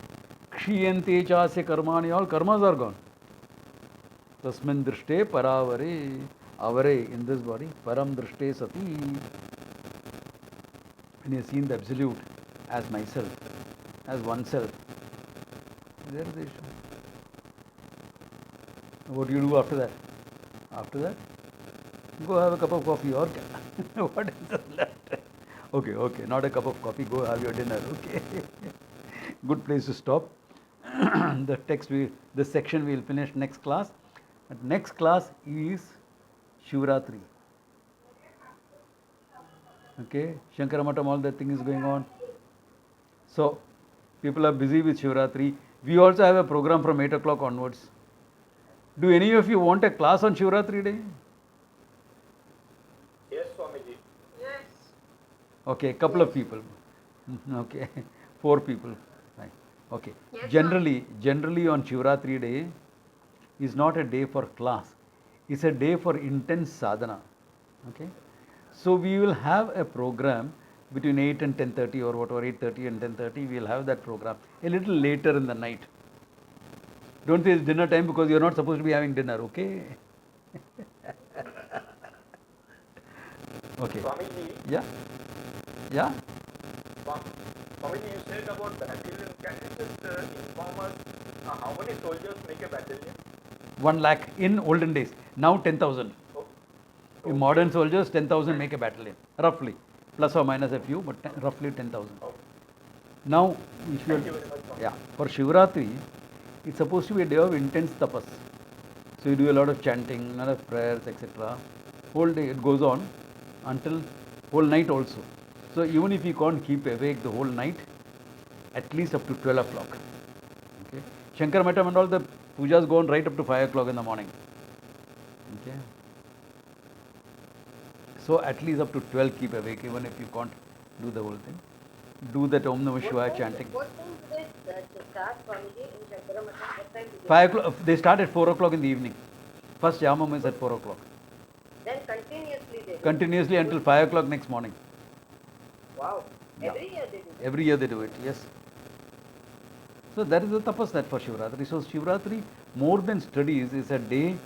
Kshiyante chasya karmani, all karmas are gone. Tasmin drishte paravare, avare in this body, param drishte sati. When you have seen the absolute as myself, as oneself, there is the issue. What do you do after that? After that, go have a cup of coffee or what is left? Okay, not a cup of coffee, go have your dinner, okay. Good place to stop. This section we will finish next class. But next class is Shivratri. Okay, Shankaramatam, all that thing is going on. So, people are busy with Shivratri. We also have a program from 8 o'clock onwards. Do any of you want a class on Shivratri day? Yes, Swamiji. Yes. Okay, couple of people. Okay, 4 people. Right. Okay. Yes, Generally on Shivratri day is not a day for class. It's a day for intense sadhana. Okay. So we will have a program between 8 and 10:30 or whatever, 8:30 and 10:30. We will have that program a little later in the night. Don't say it's dinner time because you're not supposed to be having dinner. Okay. Okay. Swamiji, Yeah. Swamiji, you said about battalion. Can you just inform us how many soldiers make a battalion? 1 lakh in olden days. Now 10,000. Oh, In modern soldiers, 10,000 make a battalion, roughly, plus or minus a few, but roughly 10,000. okay. Now, if you Thank you very much, Swamiji. yeah, for Shivratri, it's supposed to be a day of intense tapas. So you do a lot of chanting, a lot of prayers, etc. Whole day it goes on until whole night also. So even if you can't keep awake the whole night, at least up to 12 o'clock. Okay. Shankar Matam and all the pujas go on right up to 5 o'clock in the morning. Okay. So at least up to 12 keep awake, even if you can't do the whole thing. Do that Om Namah Shivaya chanting. What time do they start, Swamiji, in Shankaramatam? What time do they 5 o'clock, they start at 4 o'clock in the evening. First Yamam is at 4 o'clock. Then continuously they do. Continuously until 5 o'clock next morning. Wow. Yeah. Every year they do. Every year they do it, yes. So that is the tapas that for Shivratri. So Shivratri, more than studies, is a day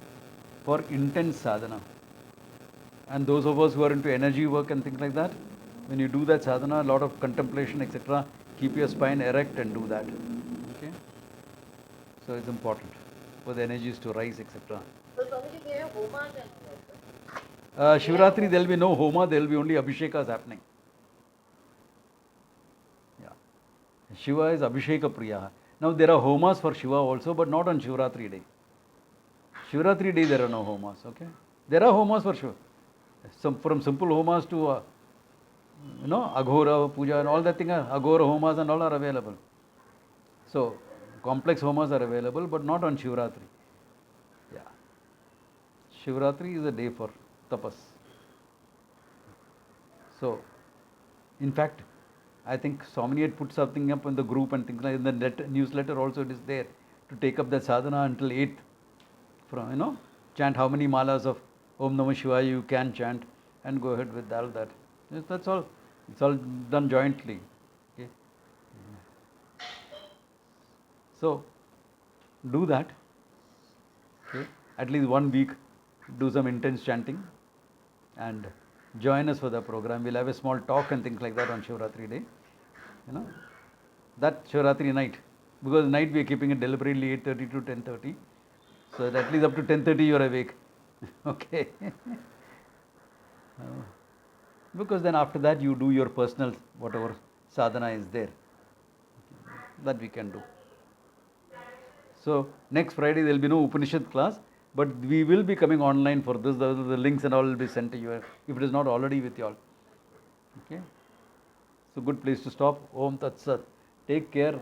for intense sadhana. And those of us who are into energy work and things like that, when you do that sadhana, a lot of contemplation, etc., keep your spine erect and do that. Okay? So it's important for the energies to rise, etc. So Swamiji, they have homas and all, right? Shivratri, there will be no homa, there will be only abhishekas happening. Yeah. Shiva is Abhisheka Priya. Now there are homas for Shiva also, but not on Shivratri day. Shivratri day there are no homas, okay? There are homas for Shiva. From simple homas to, Aghora Puja and all that thing, Aghora homas and all are available. So, complex homas are available, but not on Shivratri. Yeah. Shivratri is a day for tapas. So, in fact, I think Swamini had put something up in the group and things like in the newsletter also it is there to take up that sadhana until 8. From, chant how many malas of Om Namah Shivaya you can chant and go ahead with all that. Yes, that's all. It's all done jointly. Okay. So, do that. Okay. At least 1 week, do some intense chanting and join us for the program. We'll have a small talk and things like that on Shivratri day. That Shivratri night. Because night we are keeping it deliberately 8:30 to 10:30. So that at least up to 10:30 you are awake. Okay. Because then after that you do your personal whatever sadhana is there. That we can do. So next Friday there will be no Upanishad class, but we will be coming online for this. The links and all will be sent to you if it is not already with you all. Okay. So good place to stop. Om Tat Sat. Take care.